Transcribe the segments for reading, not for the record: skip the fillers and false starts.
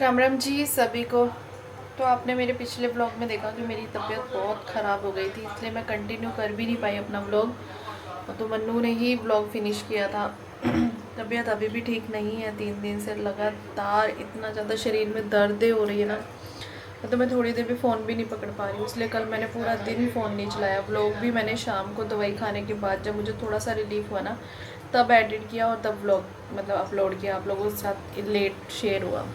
राम राम जी सभी को। तो आपने मेरे पिछले व्लॉग में देखा कि मेरी तबीयत बहुत ख़राब हो गई थी, इसलिए मैं कंटिन्यू कर भी नहीं पाई अपना व्लॉग। तो मन्नू ने ही व्लॉग फिनिश किया था। तबीयत अभी भी ठीक नहीं है, 3 दिन से लगातार इतना ज़्यादा शरीर में दर्दें हो रही है ना, तो मैं थोड़ी देर भी फ़ोन भी नहीं पकड़ पा रही हूँ। इसलिए कल मैंने पूरा दिन फ़ोन नहीं चलाया। व्लॉग भी मैंने शाम को दवाई खाने के बाद जब मुझे थोड़ा सा रिलीफ हुआ ना, तब एडिट किया और तब व्लॉग मतलब अपलोड किया, आप लोगों के साथ लेट शेयर हुआ।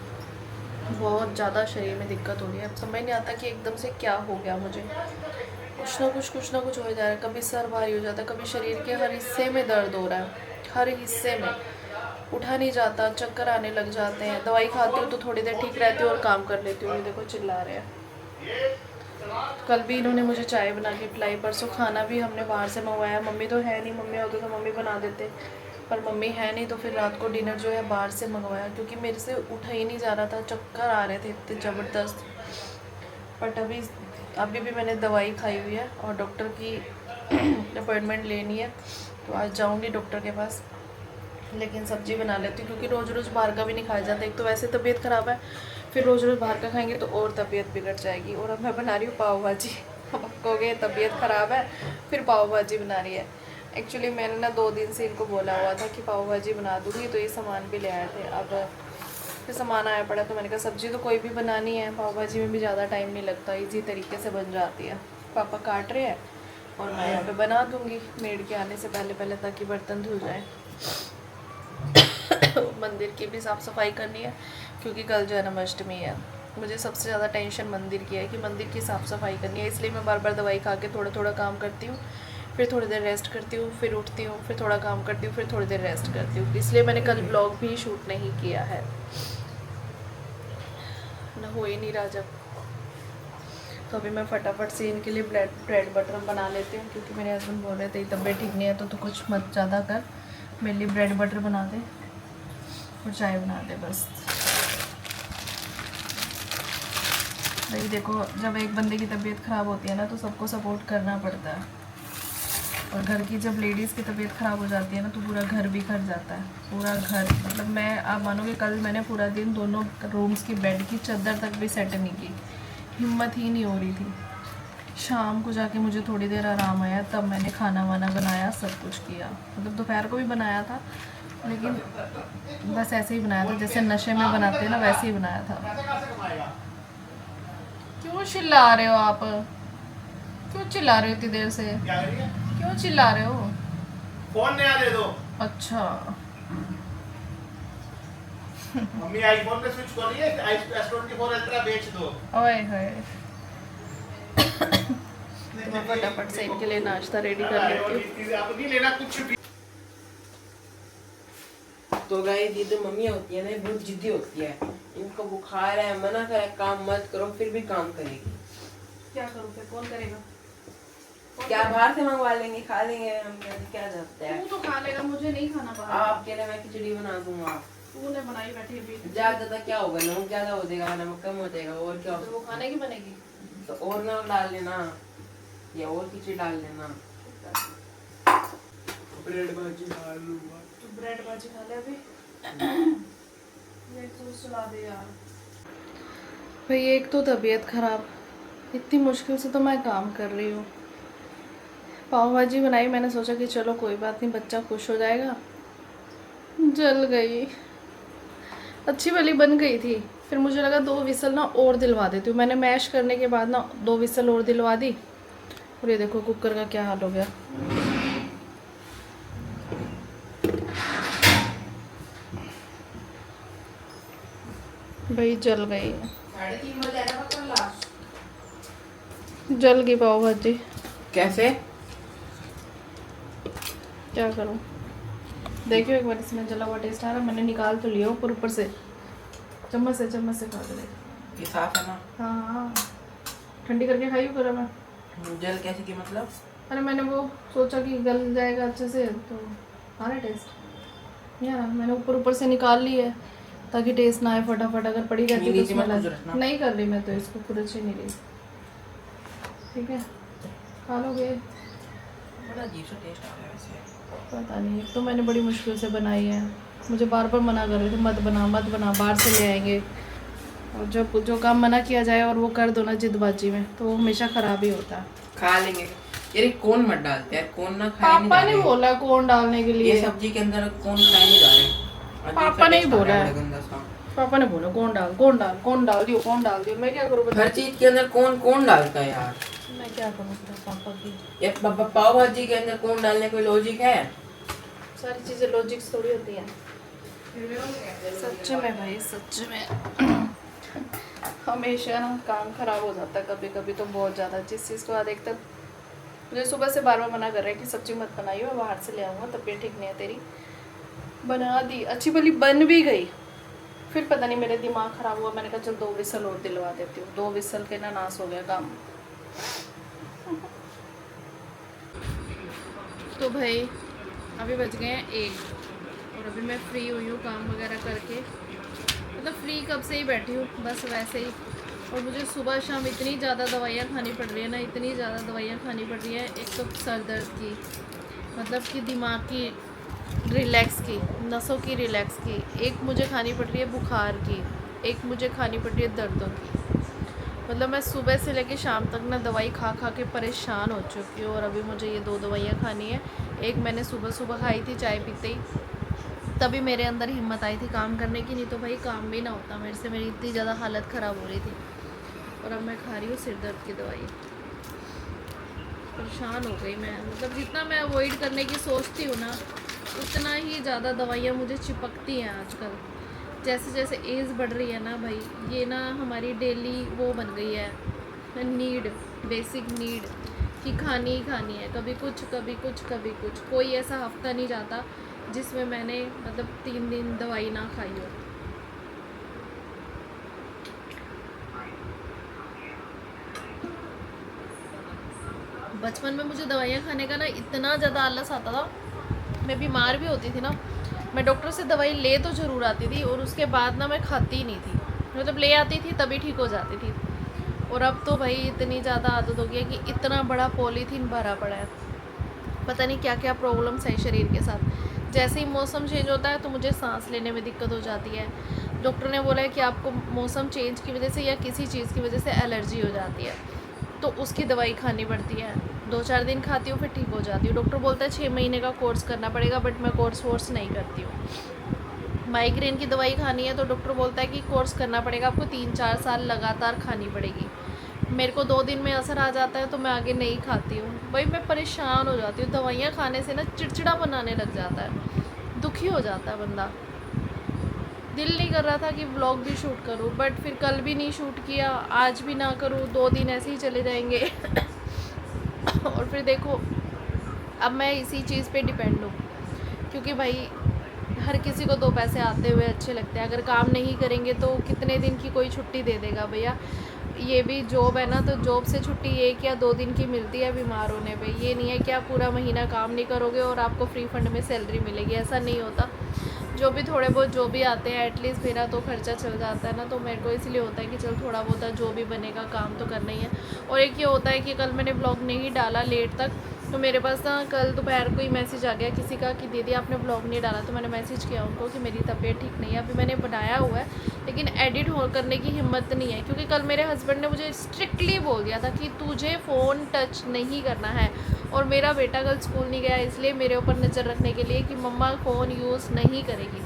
बहुत ज़्यादा शरीर में दिक्कत हो रही है, अब समझ नहीं आता कि एकदम से क्या हो गया मुझे। कुछ ना कुछ हो जा रहा है, कभी सर भारी हो जाता है, कभी शरीर के हर हिस्से में दर्द हो रहा है, हर हिस्से में। उठा नहीं जाता, चक्कर आने लग जाते हैं। दवाई खाती हूँ तो थोड़ी देर ठीक रहती हूँ और काम कर लेती हूँ। ये देखो चिल्ला रहे हैं। कल भी इन्होंने मुझे चाय बना के पिलाई, परसों खाना भी हमने बाहर से मंगवाया। मम्मी तो है नहीं, मम्मी होते तो मम्मी बना देते, पर मम्मी है नहीं तो फिर रात को डिनर जो है बाहर से मंगवाया, क्योंकि मेरे से उठा ही नहीं जा रहा था, चक्कर आ रहे थे इतने ज़बरदस्त। बट अभी भी मैंने दवाई खाई हुई है और डॉक्टर की अपॉइंटमेंट लेनी है, तो आज जाऊंगी डॉक्टर के पास। लेकिन सब्जी बना लेती हूँ, क्योंकि रोज़ रोज़ बाहर का भी नहीं खाया जाता। एक तो वैसे तबीयत ख़राब है, फिर रोज़ रोज़ बाहर का खाएंगे तो और तबीयत बिगड़ जाएगी। और अब मैं बना रही हूँ पाव भाजी। अब आप कहोगे तबीयत ख़राब है फिर पाव भाजी बना रही है। एक्चुअली मैंने ना 2 दिन से इनको बोला हुआ था कि पाव भाजी बना दूँगी, तो ये सामान भी ले आए थे। अब फिर सामान आया पड़ा, तो मैंने कहा सब्ज़ी तो कोई भी बनानी है, पाव भाजी में भी ज़्यादा टाइम नहीं लगता, ईजी तरीके से बन जाती है। पापा काट रहे हैं और मैं यहाँ पे बना दूँगी मेड के आने से पहले पहले, ताकि बर्तन धुल जाए। मंदिर की भी साफ़ सफाई करनी है, क्योंकि कल जन्माष्टमी है। मुझे सबसे ज़्यादा टेंशन मंदिर की है कि मंदिर की साफ़ सफाई करनी है, इसलिए मैं बार बार दवाई खा के थोड़ा थोड़ा काम करती हूँ, फिर थोड़ी देर रेस्ट करती हूँ, फिर उठती हूँ, फिर थोड़ा काम करती हूँ, फिर थोड़ी देर रेस्ट करती हूँ। इसलिए मैंने कल ब्लॉग भी शूट नहीं किया है, ना हो ही नहीं रहा जब। तो अभी मैं फटाफट से इनके लिए ब्रेड बटर बना लेती हूँ, क्योंकि मेरे हस्बैंड बोल रहे थे तबीयत ठीक नहीं है तो कुछ मत ज़्यादा कर, मेरे लिए ब्रेड बटर बना दे और चाय बना दे बस। भाई देखो, जब एक बंदे की तबीयत ख़राब होती है ना, तो सबको सपोर्ट करना पड़ता है। और घर की जब लेडीज़ की तबीयत ख़राब हो जाती है ना, तो पूरा घर बिखर जाता है, पूरा घर। मतलब मैं, आप मानोगे, कल मैंने पूरा दिन दोनों रूम्स की बेड की चादर तक भी सेट नहीं की, हिम्मत ही नहीं हो रही थी। शाम को जाके मुझे थोड़ी देर आराम आया, तब मैंने खाना वाना बनाया, सब कुछ किया। मतलब दोपहर को भी बनाया था, लेकिन बस ऐसे ही बनाया था जैसे नशे में बनाते हैं ना, वैसे ही बनाया था। क्यों चिल्ला रहे हो आप? क्यों चिल्ला रहे हो इतनी देर से? क्यों चिल्ला रहे हो? फोन नया दे दो। अच्छा। मम्मी आईफोन पे स्विच कर रही है, S24 अल्ट्रा बेच दो। ओए होए। तो मैं फटाफट से इनके लिए नाश्ता रेडी कर लेती हूँ। आप नहीं लेना कुछ भी। तो गाइस, ये जो मम्मी होती है ना, बहुत जिद्दी होती है। इनको बुखार है, मना करे काम मत करो, फिर भी काम करेगी। क्या करूँ फिर? कौन करेगा? क्या बाहर से मंगवा लेंगे, खा लेंगे हम, क्या जाते हैं। तू तो खा लेगा, मुझे नहीं खाना बाहर। आपके लिए मैं खिचड़ी बना दूंगा। तूने बनाई बैठी भी। ज्यादा क्या होगा, नमक ज्यादा हो जाएगा, नमक कम हो जाएगा, और क्या तो वो खाने की बनेगी। तो और ना डाल लेना, या और खिचड़ी डाल लेना। ब्रेड भाजी खा लूंगा। तो ब्रेड भाजी खा ले अभी। ये तो सुला दे यार। भाई एक तो तबीयत खराब, इतनी मुश्किल से तो मैं काम कर रही हूँ। पाव भाजी बनाई, मैंने सोचा कि चलो कोई बात नहीं, बच्चा खुश हो जाएगा। जल गई। अच्छी वाली बन गई थी, फिर मुझे लगा 2 विसल ना और दिलवा देती हूँ। मैंने मैश करने के बाद ना 2 विसल और दिलवा दी, और ये देखो कुकर का क्या हाल हो गया। भाई जल गई, जल गई पाव भाजी। कैसे? क्या करूँ? देखियो एक बार इसमें जला हुआ टेस्ट आ रहा है। मैंने निकाल तो लिया ऊपर ऊपर से, चम्मच से खा के देख। ये साफ है ना? हाँ हाँ, ठंडी करके खाई करा मैं। जल कैसे की मतलब? अरे मैंने वो सोचा कि गल जाएगा अच्छे से, तो आ रहा टेस्ट यार। मैंने ऊपर ऊपर से निकाल ली है, ताकि टेस्ट ना आए फटाफट। अगर पड़ी रहती तो स्मेल नहीं कर रही मैं, तो इसको पूरे से नहीं रही। ठीक है, खा लोगे? बड़ा अजीब सा टेस्ट आ रहा है वैसे। पता नहीं, तो मैंने बड़ी मुश्किल से बनाई है। मुझे बार बार मना कर रहे थे मत बना मत बना, बाहर से ले आएंगे। और जब जो काम मना किया जाए और वो कर दो ना जिदबाजी में, तो वो हमेशा खराब ही होता है। खा लेंगे यार, कौन मत डालते यार, कौन ना खाए नहीं पापा जा ने रहे। बोला कौन डालने के ये लिए, सब्जी के अंदर कौन खाए नहीं जा रहे। पापा ने ही बोला है। गंदा सा। पापा ने बोला कौन डाल कौन डाल कौन डाल दियो कौन डाल दियो, मैं क्या करूँ बता? हर चीज के अंदर कौन कौन डालता है यार। मैं क्या करूँ बता पापा की? ये पाव भाजी के अंदर कौन डालने कोई लॉजिक है? सारी चीजें लॉजिक्स थोड़ी होती हैं। सच में भाई, सच में हमेशा ना काम खराब हो जाता है कभी कभी तो बहुत ज़्यादा। जिस चीज़ को अधिकतर मुझे सुबह से बार बार मना कर रहा है कि सब्जी मत बनाइयो, मैं बाहर से ले आऊँगा, तबीयत ठीक नहीं है तेरी। बना दी, अच्छी भली बन भी गई, फिर पता नहीं मेरे दिमाग ख़राब हुआ, मैंने कहा चल 2 विसल और दिलवा देती हूँ। 2 विसल के ना नाश हो गया काम। तो भाई अभी बज गए हैं 1 और अभी मैं फ्री हुई हूँ काम वगैरह करके, मतलब फ्री कब से ही बैठी हूँ बस वैसे ही। और मुझे सुबह शाम इतनी ज़्यादा दवाइयाँ खानी पड़ रही है ना, इतनी ज़्यादा दवाइयाँ खानी पड़ रही है। एक तो सर दर्द की, मतलब कि दिमाग की रिलैक्स की, नसों की रिलैक्स की, एक मुझे खानी पड़ रही है बुखार की, एक मुझे खानी पड़ रही है दर्दों की। मतलब मैं सुबह से लेकर शाम तक ना दवाई खा खा के परेशान हो चुकी हूँ। और अभी मुझे ये 2 दवाइयाँ खानी है। एक मैंने सुबह सुबह खाई थी चाय पीते ही, तभी मेरे अंदर हिम्मत आई थी काम करने की, नहीं तो भाई काम भी ना होता मेरे से। मेरी इतनी ज़्यादा हालत ख़राब हो रही थी। और अब मैं खा रही हूँ सिर दर्द की दवाई। परेशान हो गई मैं, मतलब जितना मैं अवॉइड करने की सोचती हूँ ना, उतना ही ज़्यादा दवाइयाँ मुझे चिपकती हैं आजकल। जैसे जैसे एज बढ़ रही है ना भाई, ये ना हमारी डेली वो बन गई है नीड, बेसिक नीड कि खानी ही खानी है। कभी कुछ कभी कुछ कभी कुछ, कोई ऐसा हफ्ता नहीं जाता जिसमें मैंने मतलब 3 दिन दवाई ना खाई हो। बचपन में मुझे दवाइयाँ खाने का ना इतना ज़्यादा आलस आता था। मैं बीमार भी होती थी ना, मैं डॉक्टर से दवाई ले तो ज़रूर आती थी और उसके बाद ना मैं खाती ही नहीं थी, मतलब ले आती थी तभी ठीक हो जाती थी। और अब तो भाई इतनी ज़्यादा आदत हो गई है कि इतना बड़ा पॉलीथीन भरा पड़ा है, पता नहीं क्या क्या प्रॉब्लम्स हैं शरीर के साथ। जैसे ही मौसम चेंज होता है तो मुझे सांस लेने में दिक्कत हो जाती है। डॉक्टर ने बोला है कि आपको मौसम चेंज की वजह से या किसी चीज़ की वजह से एलर्जी हो जाती है, तो उसकी दवाई खानी पड़ती है। 2-4 दिन खाती हूँ फिर ठीक हो जाती हूँ। डॉक्टर बोलता है 6 महीने का कोर्स करना पड़ेगा, बट मैं कोर्स वोर्स नहीं करती हूँ। माइग्रेन की दवाई खानी है तो डॉक्टर बोलता है कि कोर्स करना पड़ेगा, आपको 3-4 साल लगातार खानी पड़ेगी। मेरे को 2 दिन में असर आ जाता है तो मैं आगे नहीं खाती हूँ। भाई मैं परेशान हो जाती हूँ, दवाइयाँ खाने से ना चिड़चिड़ा बनाने लग जाता है, दुखी हो जाता है बंदा। दिल नहीं कर रहा था कि व्लॉग भी शूट करूँ, बट फिर कल भी नहीं शूट किया, आज भी ना करूँ, 2 दिन ऐसे ही चले जाएंगे। और फिर देखो अब मैं इसी चीज़ पे डिपेंड हूँ, क्योंकि भाई हर किसी को 2 पैसे आते हुए अच्छे लगते हैं। अगर काम नहीं करेंगे तो कितने दिन की कोई छुट्टी दे देगा भैया। ये भी जॉब है ना, तो जॉब से छुट्टी 1 या 2 दिन की मिलती है बीमार होने पे। ये नहीं है कि आप पूरा महीना काम नहीं करोगे और आपको फ्री फंड में सैलरी मिलेगी, ऐसा नहीं होता। जो भी थोड़े बहुत जो भी आते हैं एटलीस्ट मेरा तो खर्चा चल जाता है ना, तो मेरे को इसलिए होता है कि चल थोड़ा बहुत जो भी बनेगा काम तो करना ही है। और एक ये होता है कि कल मैंने ब्लॉग नहीं डाला लेट तक, तो मेरे पास ना कल दोपहर को ही मैसेज आ गया किसी का कि दीदी आपने ब्लॉग नहीं डाला। तो मैंने मैसेज किया उनको कि मेरी तबीयत ठीक नहीं है। अभी मैंने बनाया हुआ है लेकिन एडिट हो करने की हिम्मत नहीं है, क्योंकि कल मेरे हस्बैंड ने मुझे स्ट्रिक्टली बोल दिया था कि तुझे फ़ोन टच नहीं करना है। और मेरा बेटा कल स्कूल नहीं गया, इसलिए मेरे ऊपर नज़र रखने के लिए कि मम्मा फ़ोन यूज़ नहीं करेगी।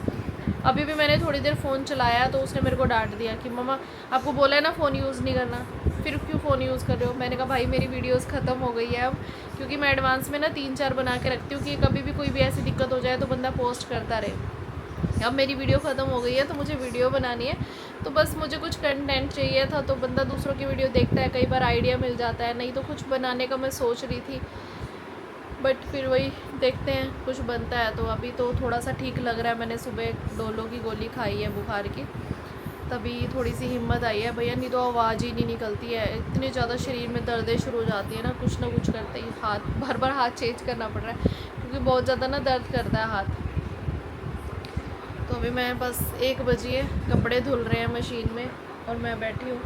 अभी भी मैंने थोड़ी देर फ़ोन चलाया तो उसने मेरे को डांट दिया कि मम्मा आपको बोला है ना फ़ोन यूज़ नहीं करना, फिर क्यों फ़ोन यूज़ कर रहे हो। मैंने कहा भाई मेरी वीडियोस ख़त्म हो गई है अब, क्योंकि मैं एडवांस में ना 3-4 बना के रखती हूँ कि कभी भी कोई भी ऐसी दिक्कत हो जाए तो बंदा पोस्ट करता रहे। अब मेरी वीडियो ख़त्म हो गई है तो मुझे वीडियो बनानी है, तो बस मुझे कुछ कंटेंट चाहिए था। तो बंदा दूसरों की वीडियो देखता है, कई बार आइडिया मिल जाता है। नहीं तो कुछ बनाने का मैं सोच रही थी, बट फिर वही देखते हैं कुछ बनता है। तो अभी तो थोड़ा सा ठीक लग रहा है, मैंने सुबह डोलो की गोली खाई है बुखार की, तभी थोड़ी सी हिम्मत आई है भैया, नहीं तो आवाज़ ही नहीं निकलती है। इतनी ज़्यादा शरीर में दर्दें शुरू हो जाती है ना कुछ करते ही। हाथ बार बार हाथ चेंज करना पड़ रहा है क्योंकि बहुत ज़्यादा ना दर्द करता है हाथ। तो अभी मैं बस 1 बजे कपड़े धुल रहे हैं मशीन में और मैं बैठी हूँ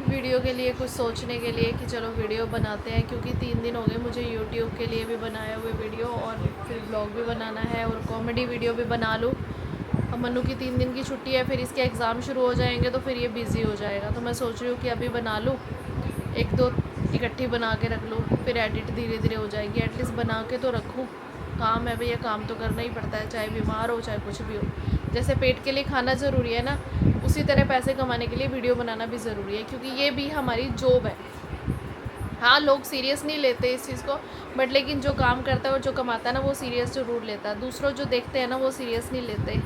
वीडियो के लिए, कुछ सोचने के लिए कि चलो वीडियो बनाते हैं। क्योंकि 3 दिन हो गए मुझे यूट्यूब के लिए भी बनाए हुए वीडियो, और फिर ब्लॉग भी बनाना है और कॉमेडी वीडियो भी बना लूँ। अब अब मन्नू की 3 दिन की छुट्टी है, फिर इसके एग्ज़ाम शुरू हो जाएंगे तो फिर ये बिज़ी हो जाएगा। तो मैं सोच रही हूँ कि अभी बना लूँ, 1-2 इकट्ठी बना के रख लूँ, फिर एडिट धीरे धीरे हो जाएगी। एटलीस्ट बना के तो रखूँ, काम है भैया, काम तो करना ही पड़ता है, चाहे बीमार हो चाहे कुछ भी हो। जैसे पेट के लिए खाना ज़रूरी है ना, उसी तरह पैसे कमाने के लिए वीडियो बनाना भी ज़रूरी है, क्योंकि ये भी हमारी जॉब है। हाँ, लोग सीरियस नहीं लेते इस चीज़ को, बट लेकिन जो काम करता है और जो कमाता है ना, वो सीरियस ज़रूर लेता है। दूसरों जो देखते हैं ना, वो सीरियस नहीं लेते।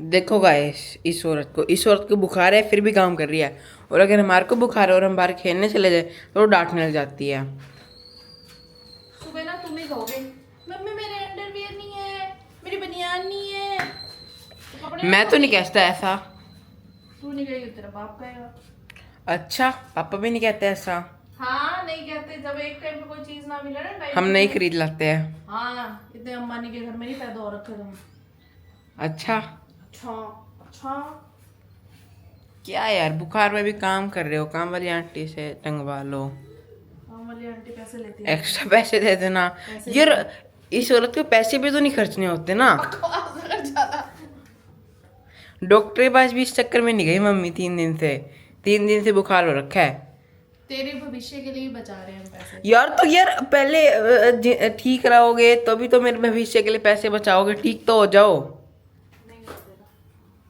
देखो गाइस, इस औरत को बुखार है फिर भी काम कर रही है, और अगर हमारे को बुखार है और हम बाहर खेलने चले जाए तो वो डांटने लग जाती है। सुबह ना तुम ही कहोगे, मम्मी मेरे अंडरवियर नहीं है, मेरी बनियान नहीं है, तो कपड़े मैं तो नहीं कहता ऐसा। तू नहीं कहेगी, तेरा बाप कहेगा। अच्छा, पापा भी नहीं कहते ऐसा? हाँ, नहीं कहते। जब एक टाइम पे कोई चीज ना मिले ना, टाइम हम नहीं खरीद लाते हैं। हाँ, इतने अम्बानी के घर में नहीं पैदा हो रखे तुम। अच्छा अच्छा अच्छा। क्या यार, बुखार में भी काम कर रहे हो, काम वाली आंटी से टंगवा लो, काम वाली आंटी पैसे लेती है। एक्स्ट्रा पैसे दे देना यार। इस औरत के पैसे भी तो नहीं खर्चने होते ना। डॉक्टर के पास भी इस चक्कर में नहीं गई मम्मी 3 दिन से बुखार हो रखा है। तेरे भविष्य के लिए बचा रहे हैं हम पैसे। यार तो यार पहले ठीक रहोगे तभी तो मेरे भविष्य के लिए पैसे बचाओगे, ठीक तो हो जाओ। नहीं करते ना।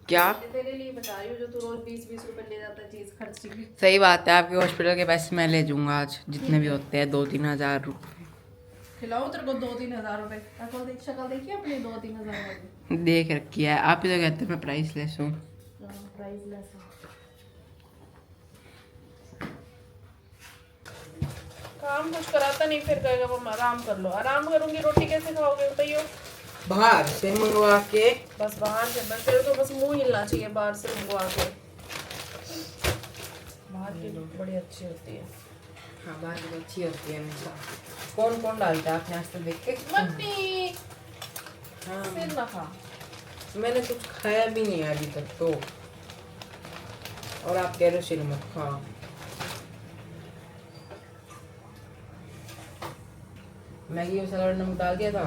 क्या? तेरे लिए बचा रही हूँ, जो तू रोज 20-20 रुपए ले जाता है चीज खर्च की। सही बात है, आपके हॉस्पिटल के पैसे मैं ले जाऊंगा आज, जितने भी होते हैं 2-3 हजार रुपये। खिलाओ तेरे को 2-3 हजार रुपए। शक्ल देखिए अपनी 2-3 हजार वाली। देख रखी है, आप ही तो कहते हैं मैं प्राइसलेस हूँ। प्राइसलेस है। काम कुछ कराता नहीं, फिर कहेगा वो आराम कर लो। आराम करूंगी, रोटी कैसे खाओगे बताइए? बाहर से मंगवा के। बस बाहर से, बस तेरे को बस मुंह हिलना चाहिए बाहर से मंगवा के। बाहर की रोटी बड़ी अच्छी होती है। हाँ, बाहर की अच्छी होती है हमेशा। कौन कौन डालता है आपने आज तक देख के? मम्मी हाँ, फिर ना खा। मैंने कुछ खाया भी नहीं है अभी तक तो, और आप कह रहे हो सिर मत खाओ। मैगी मसाला और नमक डाल दिया था।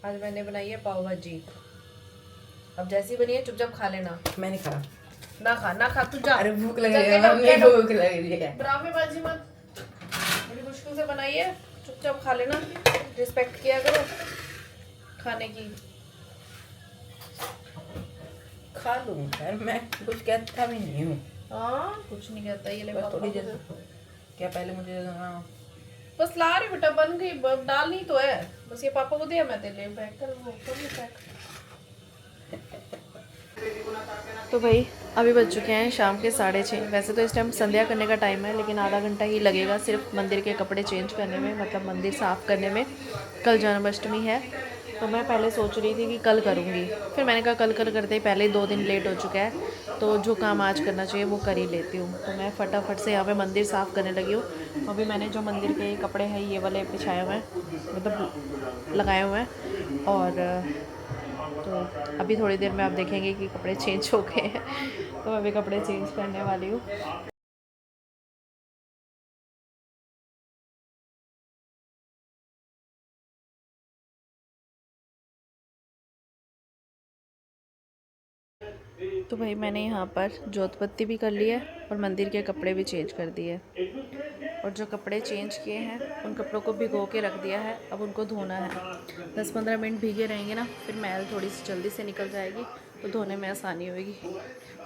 आज मैंने बनाई है पाव भाजी। अब जैसी बनी है चुपचाप खा लेना। मैंने खाया। ना खा तू जा। अरे भूख लग जा, रही है, get out, mummy get out। भूख लग रही है। ड्रामेबाजी मत, बड़ी मुश्किल से बनाई है, चुपचाप खा लेना। रिस्पेक्ट किया करो खाने की। खा लूँ यार, मैं कुछ कहता भी नहीं हूँ। हाँ, कुछ नहीं कहता ये ले। बस पापा थोड़ी को देर, क्या पहले मुझे दे देना। बस ला रही बेटा, बन गई, डालनी तो है बस। ये पापा को दिया, मैं तेरे लिए पैक कर वो कर लो पैक। तो भाई अभी बज चुके हैं शाम के 6:30। वैसे तो इस टाइम संध्या करने का टाइम है, लेकिन आधा घंटा ही लगेगा सिर्फ मंदिर के कपड़े चेंज करने में, मतलब मंदिर साफ़ करने में। कल जन्माष्टमी है, तो मैं पहले सोच रही थी कि कल करूँगी, फिर मैंने कहा कल करते ही पहले ही 2 दिन लेट हो चुका है, तो जो काम आज करना चाहिए वो कर ही लेती हूँ। तो मैं फटाफट से यहाँ पे मंदिर साफ़ करने लगी हूँ। अभी मैंने जो मंदिर के कपड़े हैं ये वाले बिछाए हुए हैं, मतलब लगाए हुए हैं, और तो अभी थोड़ी देर में आप देखेंगे कि कपड़े चेंज हो गए हैं। तो मैं अभी कपड़े चेंज करने वाली हूँ। तो भाई मैंने यहाँ पर जोतपत्ती भी कर ली है और मंदिर के कपड़े भी चेंज कर दिए, और जो कपड़े चेंज किए हैं उन कपड़ों को भिगो के रख दिया है। अब उनको धोना है। 10-15 मिनट भीगे रहेंगे ना, फिर मैल थोड़ी सी जल्दी से निकल जाएगी, तो धोने में आसानी होगी।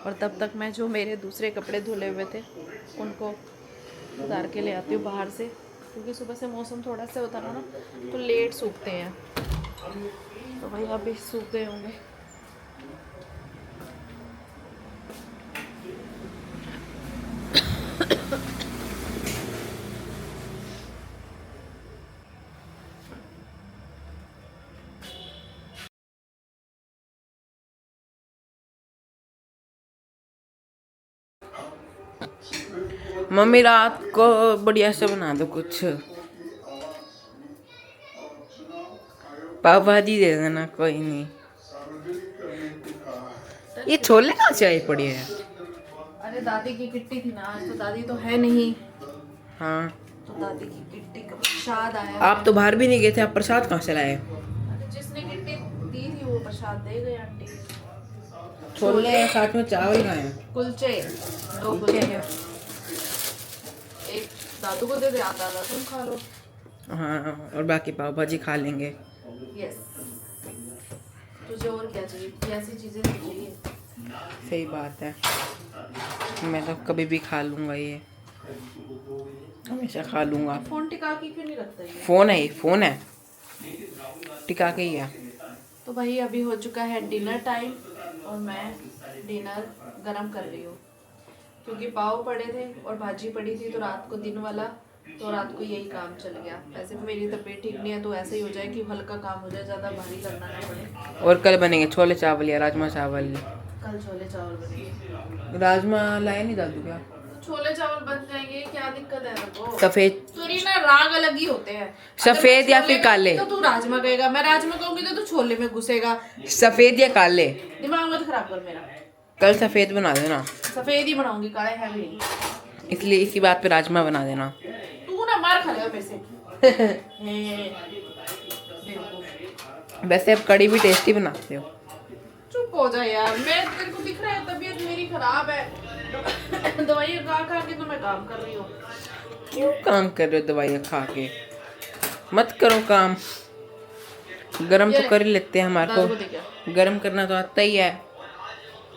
और तब तक मैं जो मेरे दूसरे कपड़े धुले हुए थे उनको उतार के ले आती हूँ बाहर से, क्योंकि सुबह से मौसम थोड़ा सा होता ना तो लेट सूखते हैं। तो भाई अभी सूख गए होंगे। मम्मी रात को बढ़िया से बना दो कुछ, पाव भाजी दे देना, कोई नहीं। ये छोले कहाँ से आई पड़ी है? अरे दादी की किट्टी थी ना आज, तो दादी तो है नहीं। हाँ, तो दादी की किट्टी का प्रसाद आया आप तो बाहर भी नहीं गए थे, आप प्रसाद कहाँ से लाए? है। जिसने किट्टी दी थी वो प्रसाद दे गए आंटी। छोले हैं, साथ में चावल खाए हैं। कुलचे, 2 कुलचे कुलचे, हैं। एक दादू को दे दे, दादा तुम खा लो। हाँ, और बाकी पाव भाजी खा लेंगे। यस, तुझे और क्या चाहिए? कैसी चीजें चाहिए? सही बात है, मैं तो कभी भी खा लूँगा, ये हमेशा खा लूँगा। फोन टिका के क्यों नहीं रखता ये? फ़ोन है, ये फ़ोन है, टिका के ही है। तो भाई अभी हो चुका है डिनर टाइम और मैं डिनर गरम कर रही हूँ क्योंकि पाव पड़े थे और भाजी पड़ी थी तो रात को दिन वाला, तो रात को यही काम चल गया। वैसे भी मेरी तबीयत ठीक नहीं है तो ऐसा ही हो जाए कि हल्का काम हो जाए, ज़्यादा भारी करना ना पड़े। और कल बनेंगे छोले चावल या राजमा चावल। कल छोले चावल बनेंगे। राजमा लाए नहीं दादू क्या? छोले चावल बन जाएंगे, क्या दिक्कत है मेरे सफ़ेद, तेरी ना राग अलग ही होते हैं। सफ़ेद या फिर काले? तो तू राजमा कहेगा, मैं राजमा कहूंगी तो तू छोले में घुसेगा। सफ़ेद या काले? दिमाग मत खराब कर मेरा। कल सफ़ेद बना देना, सफेद ही बनाऊंगी, काले है भी नहीं। इसलिए इसी बात पे राजमा बना देना। तू ना मार खा लेगा मेरे से। बेवकूफ। वैसे आप कड़ी भी टेस्टी बनाते हो। चुप हो जा यार, मैं तेरे को दिख रहा है तबीयत मेरी खराब है। दवाइयाँ खा खा के तो मैं काम कर रही हूँ। क्यों काम कर रहे हो दवाइयाँ खा के? मत करो काम, गरम ये तो कर ही लेते हैं, हमारे दादू को दे क्या? को गरम करना तो आता ही है।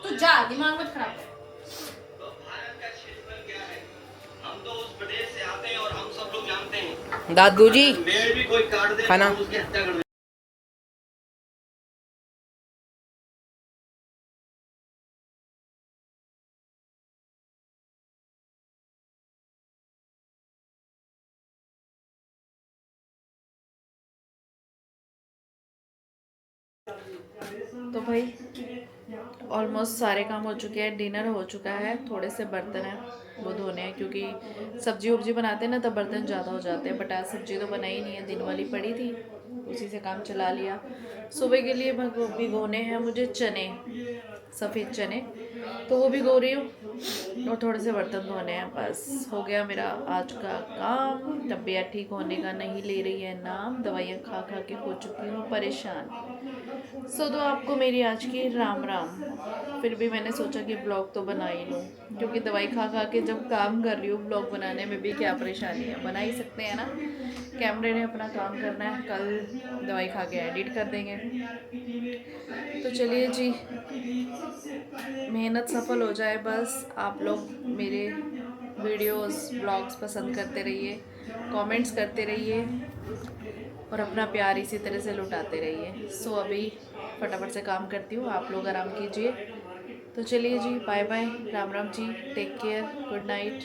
तू जा, दिमाग मत खराब कर। दादू जी खाना। तो भाई ऑलमोस्ट सारे काम हो चुके हैं, डिनर हो चुका है, थोड़े से बर्तन हैं वो धोने हैं क्योंकि सब्जी वब्जी बनाते हैं ना तब बर्तन ज़्यादा हो जाते हैं। बट आज सब्जी तो बनाई नहीं है, दिन वाली पड़ी थी, उसी से काम चला लिया। सुबह के लिए भिगोने हैं मुझे चने, सफ़ेद चने, तो वो भिगो रही हूँ और थोड़े से बर्तन धोने हैं। बस हो गया मेरा आज का काम। तबीयत ठीक होने का नहीं ले रही है नाम, दवाइयाँ खा खा के हो चुकी हूँ परेशान। तो आपको मेरी आज की राम राम। फिर भी मैंने सोचा कि ब्लॉग तो बना ही लूँ क्योंकि दवाई खा खा के जब काम कर रही हूँ, ब्लॉग बनाने में भी क्या परेशानी है, बना ही सकते हैं ना। कैमरे ने अपना काम करना है, कल दवाई खा के एडिट कर देंगे। तो चलिए जी, मेहनत सफल हो जाए बस। आप लोग मेरे वीडियोस ब्लॉग्स पसंद करते रहिए, कमेंट्स करते रहिए और अपना प्यार इसी तरह से लुटाते रहिए। सो अभी फटाफट से काम करती हूँ, आप लोग आराम कीजिए। तो चलिए जी, bye bye, Ram Ram ji, take care, good night.